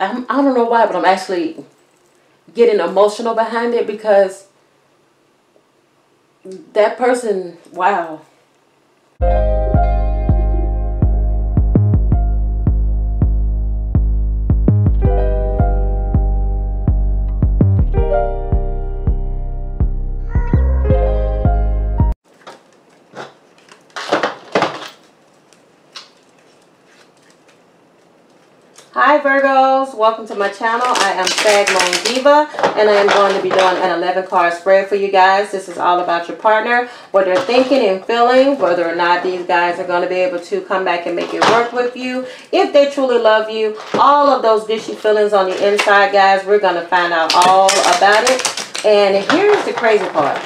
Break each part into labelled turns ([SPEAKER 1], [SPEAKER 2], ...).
[SPEAKER 1] I don't know why, but I'm actually getting emotional behind it because that person, wow. Hi Virgos, welcome to my channel. I am Sag Moon Diva and I am going to be doing an 11 card spread for you guys. This is all about your partner, what they're thinking and feeling, whether or not these guys are going to be able to come back and make it work with you, if they truly love you, all of those gushy feelings on the inside, guys. We're going to find out all about it. And here's the crazy part.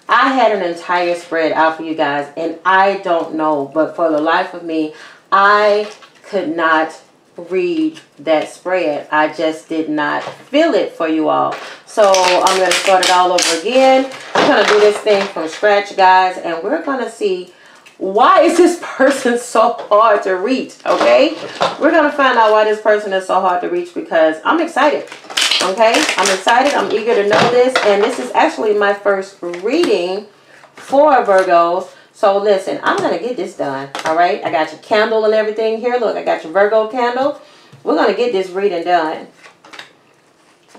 [SPEAKER 1] I had an entire spread out for you guys and I don't know, but for the life of me, I could not read that spread. I just did not feel it for you all. So I'm going to start it all over again. I'm going to do this thing from scratch, guys, and we're going to see why is this person so hard to reach. Okay, we're going to find out why this person is so hard to reach because I'm excited. Okay, I'm excited. I'm eager to know this, and this is actually my first reading for Virgos. So listen, I'm going to get this done, all right? I got your candle and everything here. Look, I got your Virgo candle. We're going to get this reading done.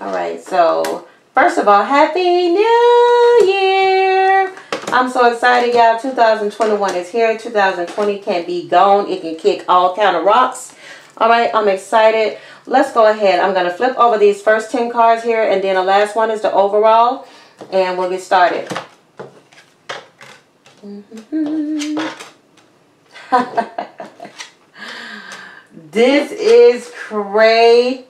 [SPEAKER 1] All right, so first of all, Happy New Year. I'm so excited, y'all. 2021 is here. 2020 can be gone. It can kick all kind of rocks. All right, I'm excited. Let's go ahead. I'm going to flip over these first 10 cards here, and then the last one is the overall, and we'll get started. This is cray.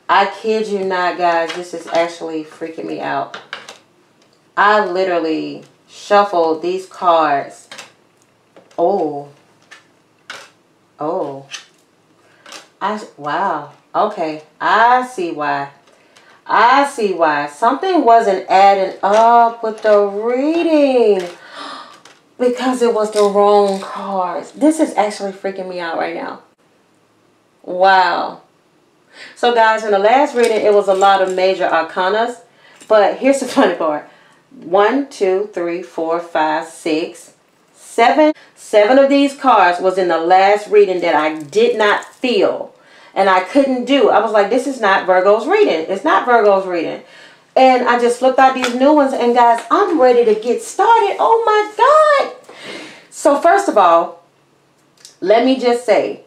[SPEAKER 1] I kid you not, guys. This is actually freaking me out. I literally shuffled these cards. Wow. Okay, I see why. Something wasn't adding up with the reading because it was the wrong cards. This is actually freaking me out right now. Wow. So guys, in the last reading, it was a lot of major arcanas. But here's the funny part. 1, 2, 3, 4, 5, 6, 7. 7 of these cards was in the last reading that I did not feel. And I couldn't do. I was like, this is not Virgo's reading. It's not Virgo's reading. And I just flipped out these new ones. And guys, I'm ready to get started. Oh my God. So first of all, let me just say,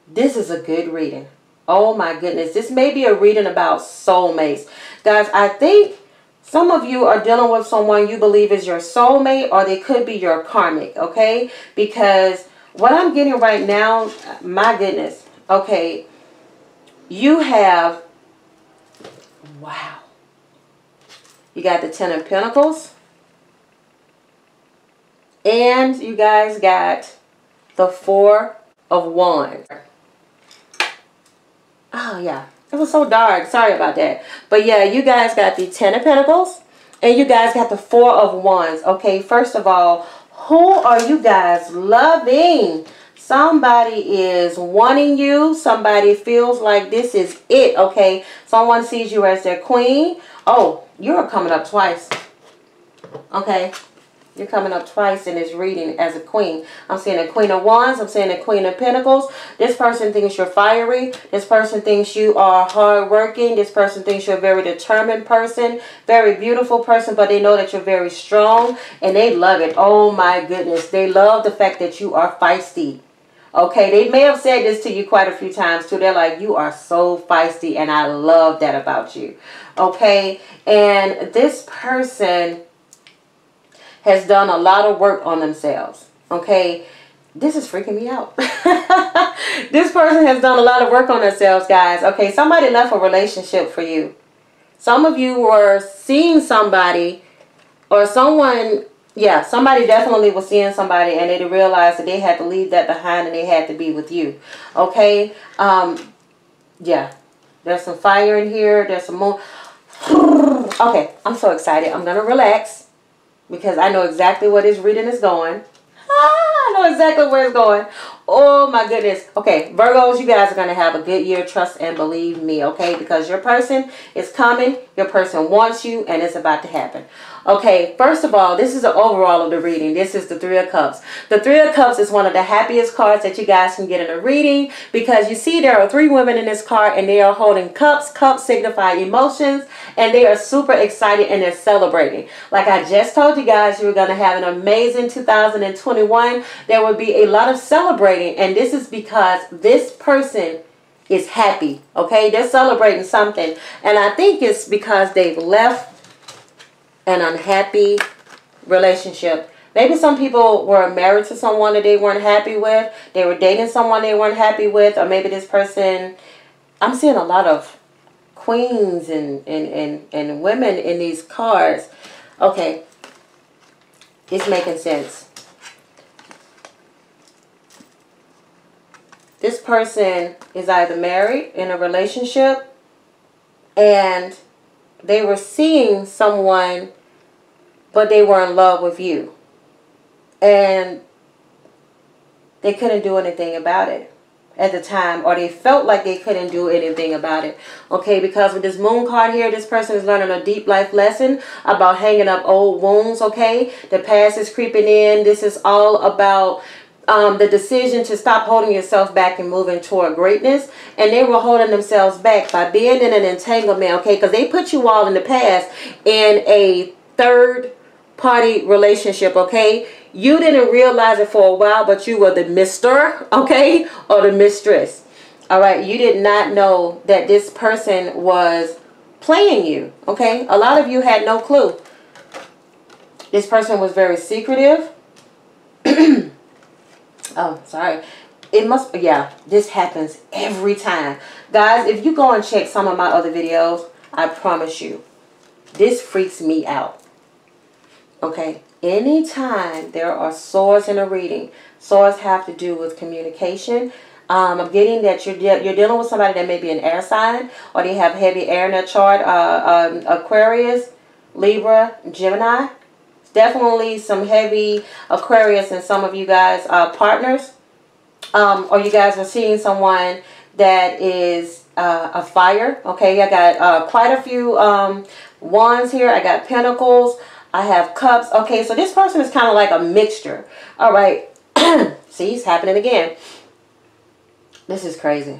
[SPEAKER 1] this is a good reading. Oh my goodness. This may be a reading about soulmates. Guys, I think some of you are dealing with someone you believe is your soulmate, or they could be your karmic. Okay. Because what I'm getting right now, my goodness. Okay, you have, wow, you got the 10 of Pentacles, and you guys got the 4 of Wands. Oh yeah, it was so dark, sorry about that. But yeah, you guys got the 10 of Pentacles, and you guys got the 4 of Wands. Okay, first of all, who are you guys loving? Somebody is wanting you. Somebody feels like this is it, okay? Someone sees you as their queen. Oh, you're coming up twice, okay? You're coming up twice in this reading as a queen. I'm seeing a Queen of Wands. I'm seeing a Queen of Pentacles. This person thinks you're fiery. This person thinks you are hardworking. This person thinks you're a very determined person, very beautiful person, but they know that you're very strong, and they love it. Oh, my goodness. They love the fact that you are feisty. Okay, they may have said this to you quite a few times too. They're like, you are so feisty, and I love that about you. Okay, and this person has done a lot of work on themselves. Okay, this is freaking me out. This person has done a lot of work on themselves, guys. Okay, somebody left a relationship for you. Some of you were seeing somebody, or someone... yeah, somebody definitely was seeing somebody, and they realized that they had to leave that behind and they had to be with you. Okay? Yeah. There's some fire in here. There's some more. Okay, I'm so excited. I'm going to relax because I know exactly where this reading is going. I know exactly where it's going. Oh my goodness. Okay, Virgos, you guys are going to have a good year. Trust and believe me, okay? Because your person is coming. Your person wants you, and it's about to happen. Okay, first of all, this is the overall of the reading. This is the Three of Cups. The Three of Cups is one of the happiest cards that you guys can get in a reading, because you see there are 3 women in this card, and they are holding cups. Cups signify emotions, and they are super excited, and they're celebrating. Like I just told you guys, you were going to have an amazing 2021. There will be a lot of celebrating, and this is because this person is happy, okay? They're celebrating something, and I think it's because they've left an unhappy relationship. Maybe some people were married to someone that they weren't happy with. They were dating someone they weren't happy with. Or maybe this person... I'm seeing a lot of queens and women in these cards. Okay. It's making sense. This person is either married, in a relationship, and they were seeing someone, but they were in love with you. And they couldn't do anything about it at the time, or they felt like they couldn't do anything about it. Okay, because with this moon card here, this person is learning a deep life lesson about hanging up old wounds, okay? The past is creeping in. This is all about the decision to stop holding yourself back and moving toward greatness. And they were holding themselves back by being in an entanglement, okay? Because they put you all in the past in a third party relationship, okay? You didn't realize it for a while, but you were the mister, okay? Or the mistress. All right, you did not know that this person was playing you, okay? A lot of you had no clue. This person was very secretive. Oh, sorry. It must, yeah, this happens every time. Guys, if you go and check some of my other videos, I promise you, this freaks me out. Okay, anytime there are swords in a reading, swords have to do with communication. I'm getting that you're dealing with somebody that may be an air sign, or they have heavy air in their chart. Aquarius, Libra, Gemini. Definitely some heavy Aquarius in some of you guys partners. Or you guys are seeing someone that is a fire. Okay, I got quite a few wands here. I got pentacles. I have cups. Okay, so this person is kind of like a mixture. All right. See, it's happening again. This is crazy.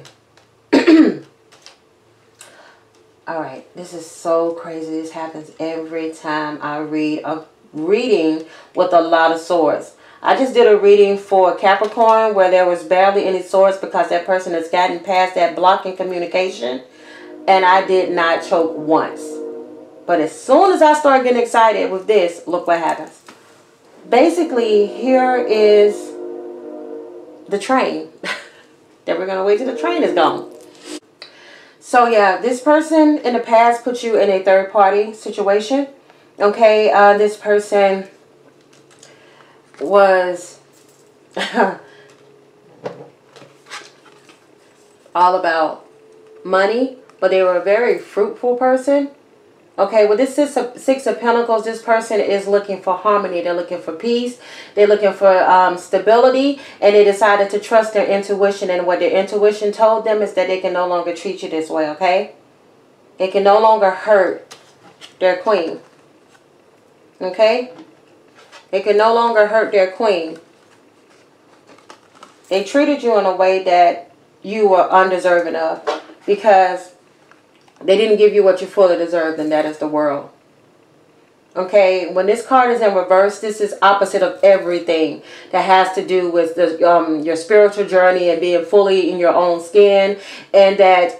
[SPEAKER 1] All right. This is so crazy. This happens every time I read a reading with a lot of swords. I just did a reading for Capricorn where there was barely any swords because that person has gotten past that block in communication. And I did not choke once. But as soon as I start getting excited with this, look what happens. Basically, here is the train. That we're going to wait till the train is gone. So yeah, this person in the past put you in a third party situation. Okay, this person was all about money, but they were a very fruitful person. Okay, with this Six of Pentacles, this person is looking for harmony. They're looking for peace. They're looking for stability. And they decided to trust their intuition. And what their intuition told them is that they can no longer treat you this way, okay? It can no longer hurt their queen. Okay? It can no longer hurt their queen. They treated you in a way that you were undeserving of. Because they didn't give you what you fully deserved, and that is the world. Okay, when this card is in reverse, this is opposite of everything that has to do with the, your spiritual journey and being fully in your own skin. And that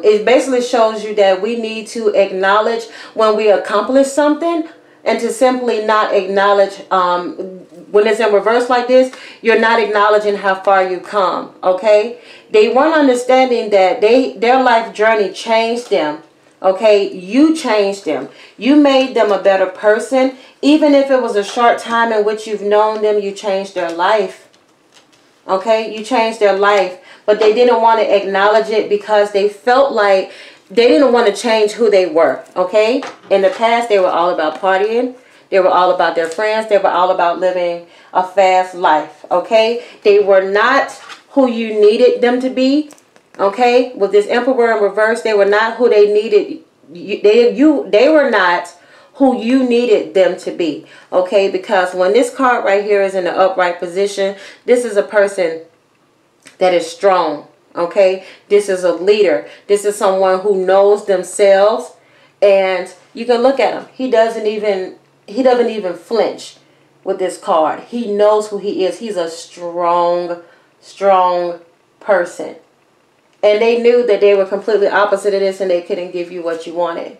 [SPEAKER 1] it basically shows you that we need to acknowledge when we accomplish something, and to simply not acknowledge, when it's in reverse like this, you're not acknowledging how far you come, okay? They weren't understanding that their life journey changed them, okay? You changed them. You made them a better person. Even if it was a short time in which you've known them, you changed their life, okay? You changed their life, but they didn't want to acknowledge it because they felt like they didn't want to change who they were, okay? In the past, they were all about partying. They were all about their friends. They were all about living a fast life, okay? They were not who you needed them to be. Okay, with this Emperor in reverse, they were not who they needed. They were not who you needed them to be. Okay, because when this card right here is in the upright position, this is a person that is strong. Okay, this is a leader. This is someone who knows themselves, and you can look at him. He doesn't even flinch with this card. He knows who he is. He's a strong person. And they knew that they were completely opposite of this, and they couldn't give you what you wanted.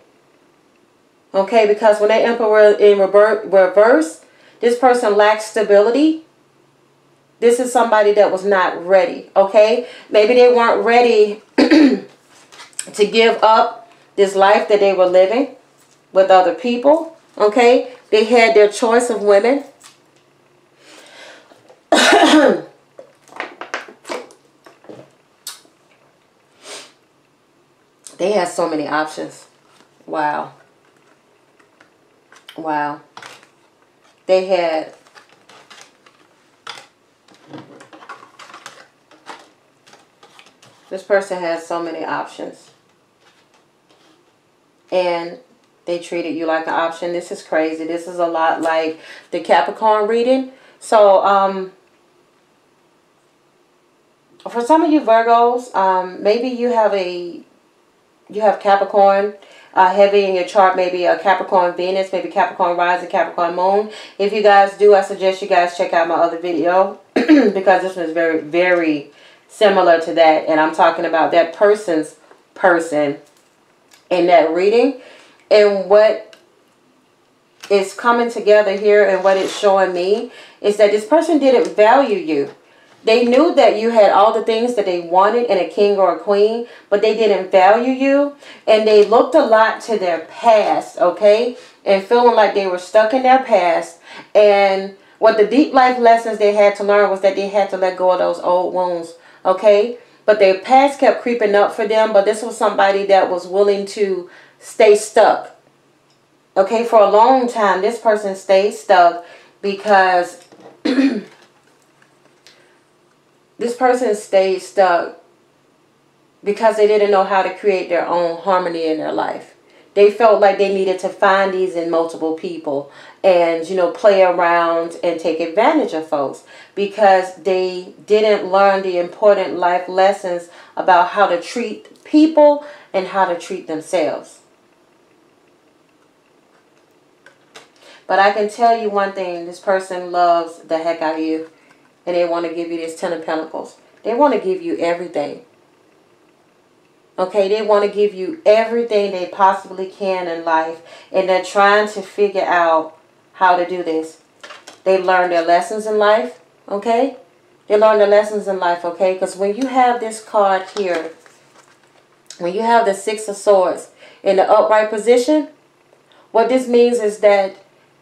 [SPEAKER 1] Okay, because when that Emperor in reverse, this person lacks stability. This is somebody that was not ready. Okay, maybe they weren't ready to give up this life that they were living with other people. Okay, they had their choice of women. They had so many options. Wow. Wow. They had this person has so many options. And they treated you like an option. This is crazy. This is a lot like the Capricorn reading. So, for some of you Virgos, maybe you have Capricorn heavy in your chart, maybe a Capricorn Venus, maybe Capricorn rising, Capricorn moon. If you guys do, I suggest you guys check out my other video because this one is very, very similar to that. And I'm talking about that person's person in that reading. And what is coming together here and what it's showing me is that this person didn't value you. They knew that you had all the things that they wanted in a king or a queen, but they didn't value you. And they looked a lot to their past, okay? And feeling like they were stuck in their past. And what the deep life lessons they had to learn was that they had to let go of those old wounds, okay? But their past kept creeping up for them, but this was somebody that was willing to stay stuck. Okay, for a long time, this person stayed stuck because... This person stayed stuck because they didn't know how to create their own harmony in their life. They felt like they needed to find these in multiple people and, you know, play around and take advantage of folks because they didn't learn the important life lessons about how to treat people and how to treat themselves. But I can tell you one thing, this person loves the heck out of you. And they want to give you this Ten of Pentacles. They want to give you everything. Okay, they want to give you everything they possibly can in life. And they're trying to figure out how to do this. They learn their lessons in life. Okay? They learn their lessons in life. Okay? Because when you have this card here, when you have the Six of Swords in the upright position, what this means is that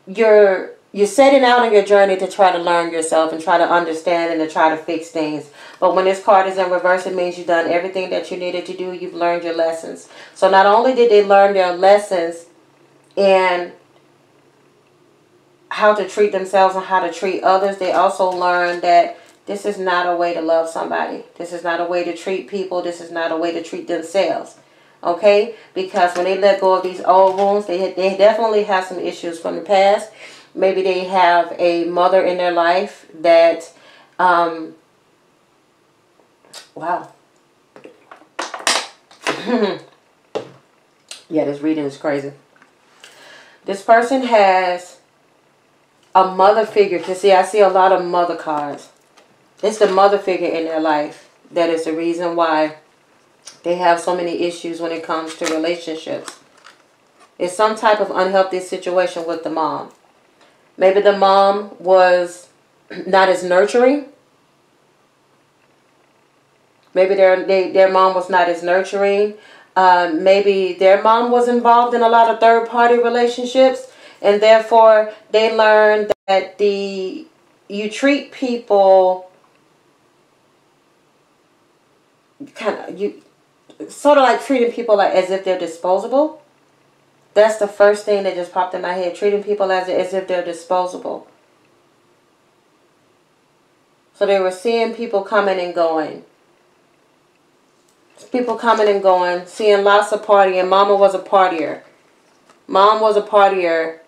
[SPEAKER 1] you're setting out on your journey to try to learn yourself and try to understand and to try to fix things. But when this card is in reverse, it means you've done everything that you needed to do. You've learned your lessons. So not only did they learn their lessons in how to treat themselves and how to treat others, they also learned that this is not a way to love somebody. This is not a way to treat people. This is not a way to treat themselves. Okay? Because when they let go of these old wounds, they definitely have some issues from the past. Maybe they have a mother in their life that, wow. Yeah, this reading is crazy. This person has a mother figure. You see, I see a lot of mother cards. It's the mother figure in their life that is the reason why they have so many issues when it comes to relationships. It's some type of unhealthy situation with the mom. Maybe the mom was not as nurturing. Maybe their mom was not as nurturing. Maybe their mom was involved in a lot of third-party relationships. And therefore, they learned that you treat people sort of like treating people like as if they're disposable. That's the first thing that just popped in my head. Treating people as if they're disposable. So they were seeing people coming and going. People coming and going, seeing lots of partying. Mama was a partier. Mom was a partier.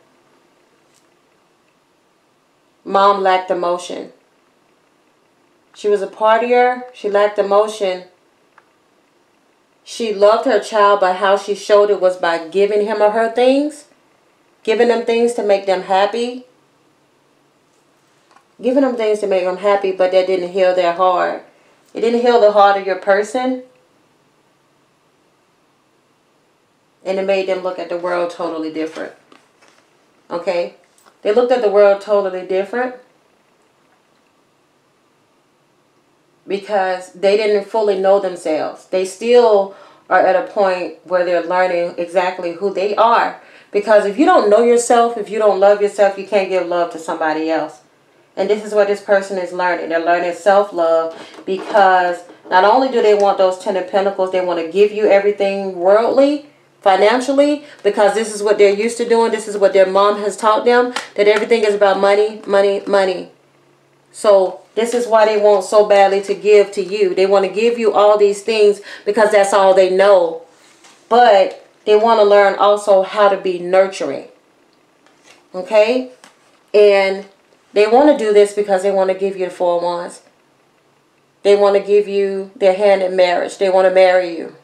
[SPEAKER 1] Mom lacked emotion. She was a partier. She lacked emotion. She loved her child, but how she showed it was by giving him or her things. Giving them things to make them happy. Giving them things to make them happy, but that didn't heal their heart. It didn't heal the heart of your person. And it made them look at the world totally different. Okay? They looked at the world totally different. Because they didn't fully know themselves. They still are at a point where they're learning exactly who they are. Because if you don't know yourself, if you don't love yourself, you can't give love to somebody else. And this is what this person is learning. They're learning self-love because not only do they want those 10 of Pentacles, they want to give you everything worldly, financially, because this is what they're used to doing. This is what their mom has taught them, that everything is about money, money, money. So this is why they want so badly to give to you. They want to give you all these things because that's all they know. But they want to learn also how to be nurturing. Okay? And they want to do this because they want to give you the 4 of Wands. They want to give you their hand in marriage. They want to marry you.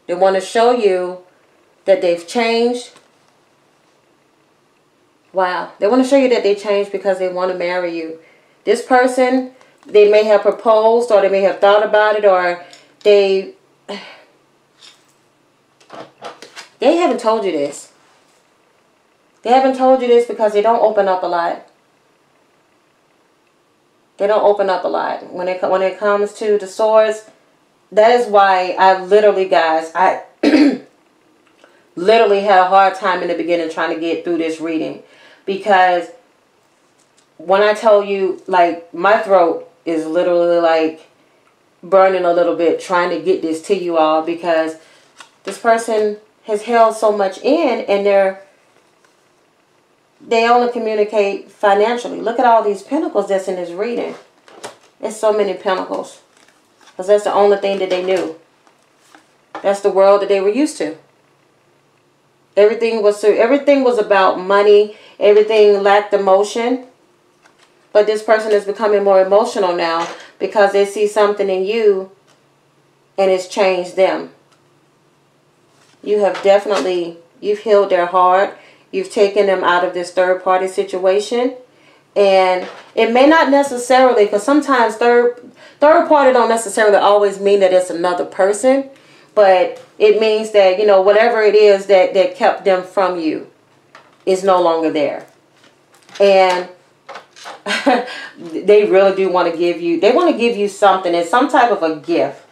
[SPEAKER 1] They want to show you that they've changed. Wow. They want to show you that they changed because they want to marry you. This person, they may have proposed or they may have thought about it, or they haven't told you this. They haven't told you this because they don't open up a lot. They don't open up a lot. When it comes to the swords, that is why I literally, guys, I literally had a hard time in the beginning trying to get through this reading. Because when I tell you, like, my throat is literally like burning a little bit trying to get this to you all, because this person has held so much in, and they only communicate financially. Look at all these pentacles that's in this reading. There's so many pentacles. Because that's the only thing that they knew. That's the world that they were used to. Everything was about money. Everything lacked emotion. But this person is becoming more emotional now because they see something in you and it's changed them. You have definitely, you've healed their heart. You've taken them out of this third-party situation. And it may not necessarily, because sometimes third party don't necessarily always mean that it's another person. But it means that, you know, whatever it is that kept them from you is no longer there. And they really do want to give you, they want to give you something. It's some type of a gift.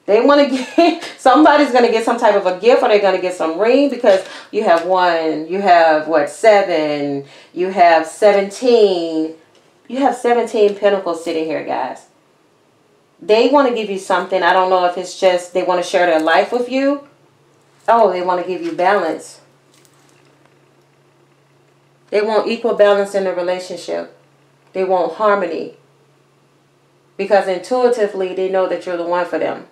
[SPEAKER 1] They want to get, somebody's going to get some type of a gift, or they're going to get some ring, because you have 1, you have what, 7, you have 17. You have 17 pentacles sitting here, guys. They want to give you something. I don't know if it's just they want to share their life with you. Oh, they want to give you balance. They want equal balance in the relationship. They want harmony. Because intuitively, they know that you're the one for them.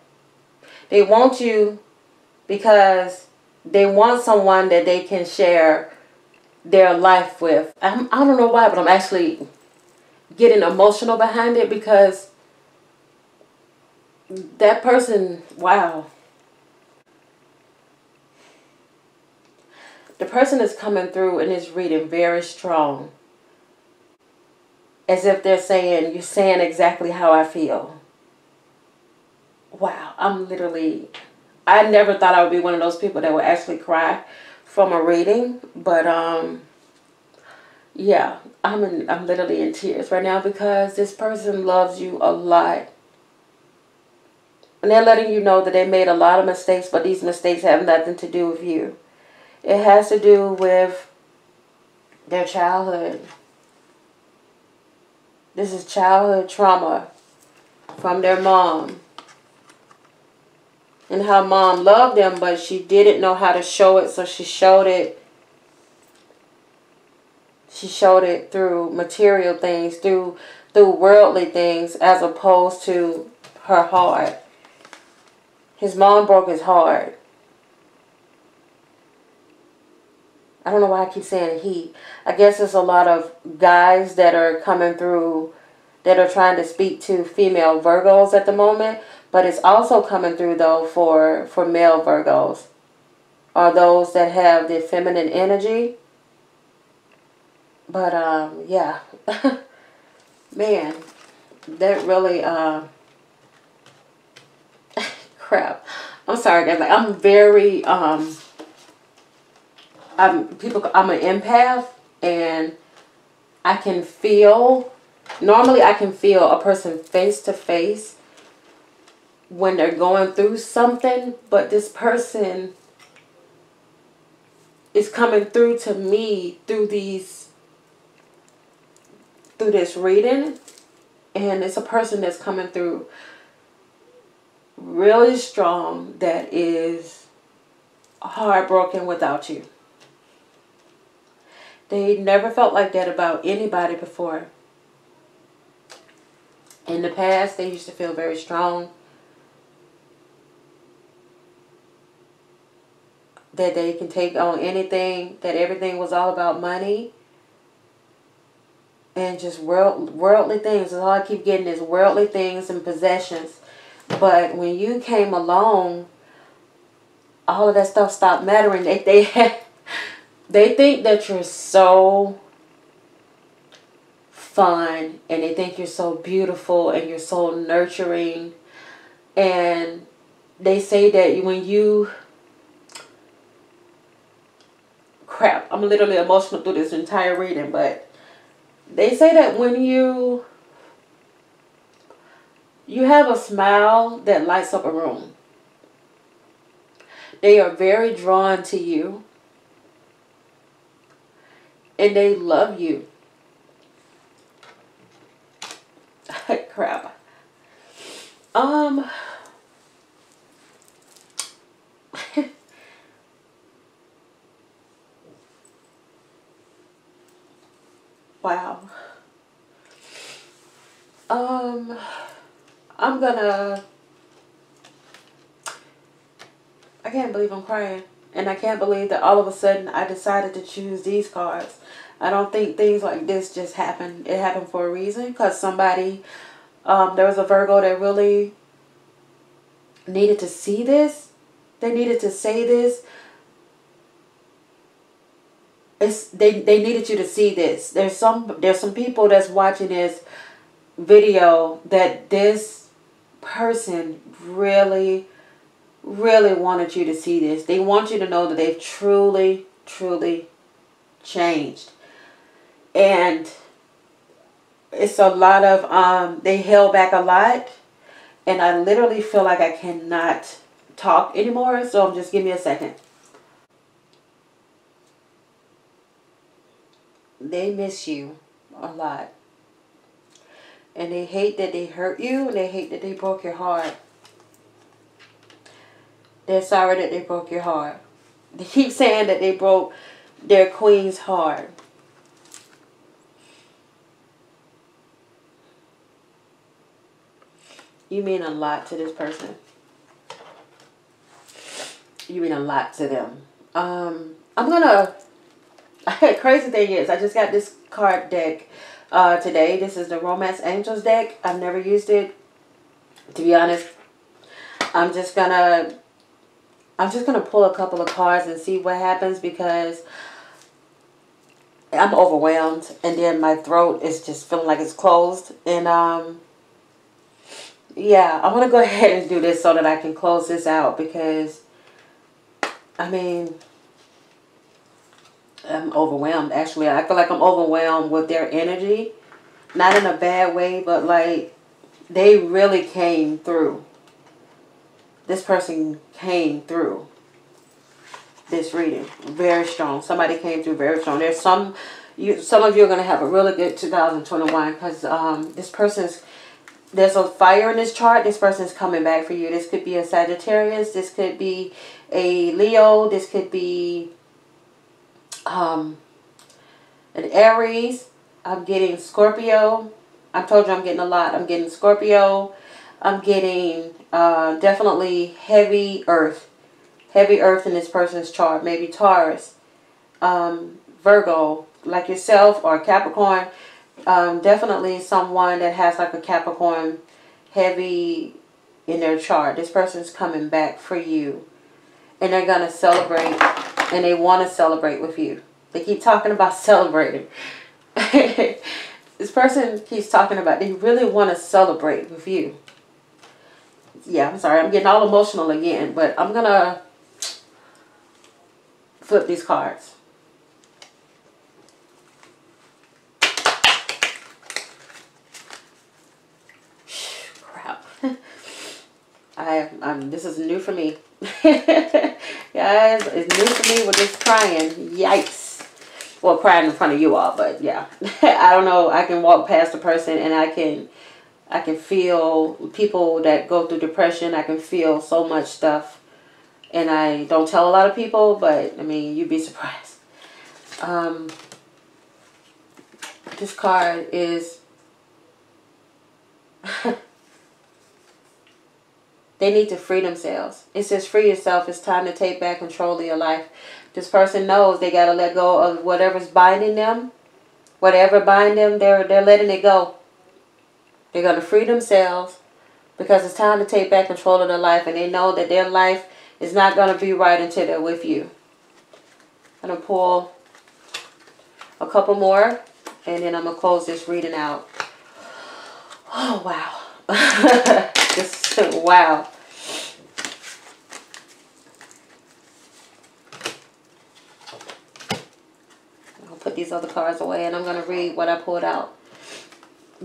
[SPEAKER 1] They want you because they want someone that they can share their life with. I don't know why, but I'm actually getting emotional behind it, because that person, wow. The person is coming through and is reading very strong. As if they're saying, you're saying exactly how I feel. Wow, I'm literally, I never thought I would be one of those people that would actually cry from a reading. But yeah, I'm literally in tears right now, because this person loves you a lot. And they're letting you know that they made a lot of mistakes, but these mistakes have nothing to do with you. It has to do with their childhood. This is childhood trauma from their mom. And how mom loved them, but she didn't know how to show it, so she showed it. she showed it through material things, through worldly things, as opposed to her heart. His mom broke his heart. I don't know why I keep saying he. I guess there's a lot of guys that are coming through that are trying to speak to female Virgos at the moment. But it's also coming through, though, for male Virgos. Or those that have the feminine energy. But, yeah. Man, that really, crap. I'm sorry, guys. Like, I'm very, I'm an empath, and I can feel, normally I can feel a person face to face when they're going through something, but this person is coming through to me through this reading, and it's a person that's coming through really strong, that is heartbroken without you. They never felt like that about anybody before. In the past, they used to feel very strong, that they can take on anything, that everything was all about money and just worldly things. That's all I keep getting is worldly things and possessions. But when you came along, all of that stuff stopped mattering. They think that you're so fun, and they think you're so beautiful, and you're so nurturing. And they say that when you... Crap, I'm literally emotional through this entire reading, but they say that when you have a smile that lights up a room. They are very drawn to you, and they love you. Crap. Wow. I can't believe I'm crying. And I can't believe that all of a sudden I decided to choose these cards. I don't think things like this just happen. It happened for a reason. Because somebody, there was a Virgo that really needed to see this. They needed to say this. They needed you to see this. There's some people that's watching this video that this person really wanted you to see this. They want you to know that they've truly changed. And it's a lot of they held back a lot, and I literally feel like I cannot talk anymore, so just give me a second. They miss you a lot. And they hate that they hurt you, and they hate that they broke your heart. They're sorry that they broke your heart. They keep saying that they broke their queen's heart. You mean a lot to this person. You mean a lot to them. Crazy thing is, I just got this card deck today. This is the Romance Angels deck. I've never used it. To be honest, I'm just gonna pull a couple of cards and see what happens, because I'm overwhelmed, and then my throat is just feeling like it's closed. And yeah, I want to go ahead and do this so that I can close this out, because I mean, I'm overwhelmed. Actually, I feel like I'm overwhelmed with their energy. Not in a bad way, but like they really came through. This person came through this reading very strong. Somebody came through very strong. There's some of you are going to have a really good 2021, because there's a fire in this chart. This person's coming back for you. This could be a Sagittarius. This could be a Leo. This could be An Aries. I'm getting Scorpio. I told you I'm getting a lot. I'm getting Scorpio. I'm getting definitely heavy earth. Heavy earth in this person's chart. Maybe Taurus. Virgo, like yourself, or Capricorn. Definitely someone that has like a Capricorn heavy in their chart. This person's coming back for you. And they're going to celebrate. And they want to celebrate with you. They keep talking about celebrating. This person keeps talking about they really want to celebrate with you. Yeah, I'm sorry. I'm getting all emotional again. But I'm going to flip these cards. Crap. This is new for me. Guys, it's new for me with this crying. Yikes. Well, crying in front of you all, but yeah. I don't know. I can walk past a person and I can feel people that go through depression. I can feel so much stuff. And I don't tell a lot of people, but I mean, you'd be surprised. This card is they need to free themselves. It says free yourself. It's time to take back control of your life. This person knows they got to let go of whatever's binding them. Whatever bind them, they're letting it go. They're going to free themselves because it's time to take back control of their life. And they know that their life is not going to be right until they're with you. I'm going to pull a couple more. And then I'm going to close this reading out. Oh, wow. Wow. I'll put these other cards away and I'm going to read what I pulled out.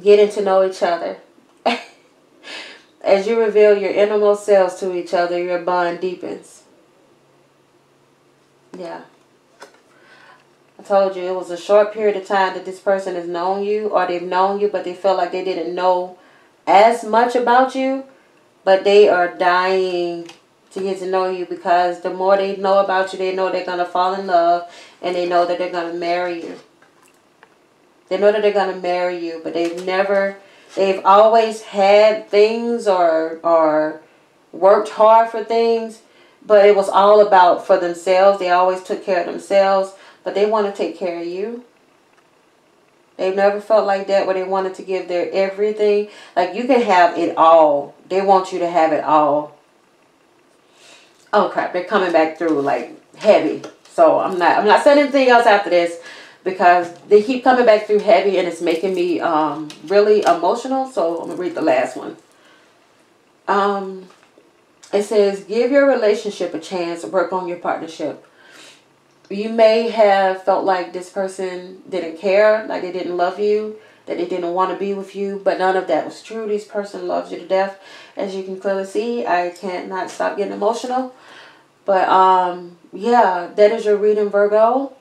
[SPEAKER 1] Getting to know each other. As you reveal your innermost selves to each other, your bond deepens. Yeah. I told you it was a short period of time that this person has known you, or they've known you, but they felt like they didn't know as much about you. But they are dying to get to know you, because the more they know about you, they know they're going to fall in love, and they know that they're going to marry you. They know that they're going to marry you, but they've always had things or worked hard for things, but it was all about for themselves. They always took care of themselves, but they want to take care of you. They've never felt like that, where they wanted to give their everything. Like, you can have it all. They want you to have it all. Oh crap, they're coming back through like heavy. So I'm not saying anything else after this, because they keep coming back through heavy and it's making me really emotional. So I'm gonna read the last one. It says, give your relationship a chance, work on your partnership. You may have felt like this person didn't care, like they didn't love you, that they didn't want to be with you, but none of that was true. This person loves you to death. As you can clearly see, I can't not stop getting emotional. But yeah, that is your reading, Virgo.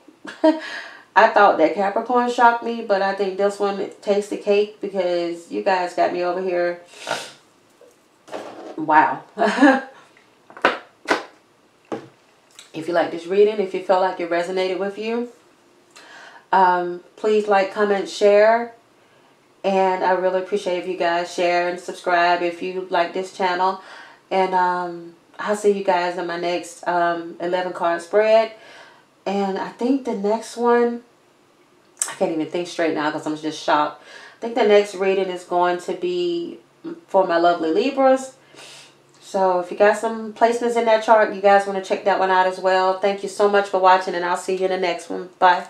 [SPEAKER 1] I thought that Capricorn shocked me, but I think this one takes the cake, because you guys got me over here. Wow. If you like this reading, if you felt like it resonated with you, please like, comment, share. And I really appreciate if you guys share and subscribe if you like this channel. And I'll see you guys in my next 11 card spread. And I think the next one, I can't even think straight now because I'm just shocked. I think the next reading is going to be for my lovely Libras. So if you got some placements in that chart, you guys want to check that one out as well. Thank you so much for watching, and I'll see you in the next one. Bye.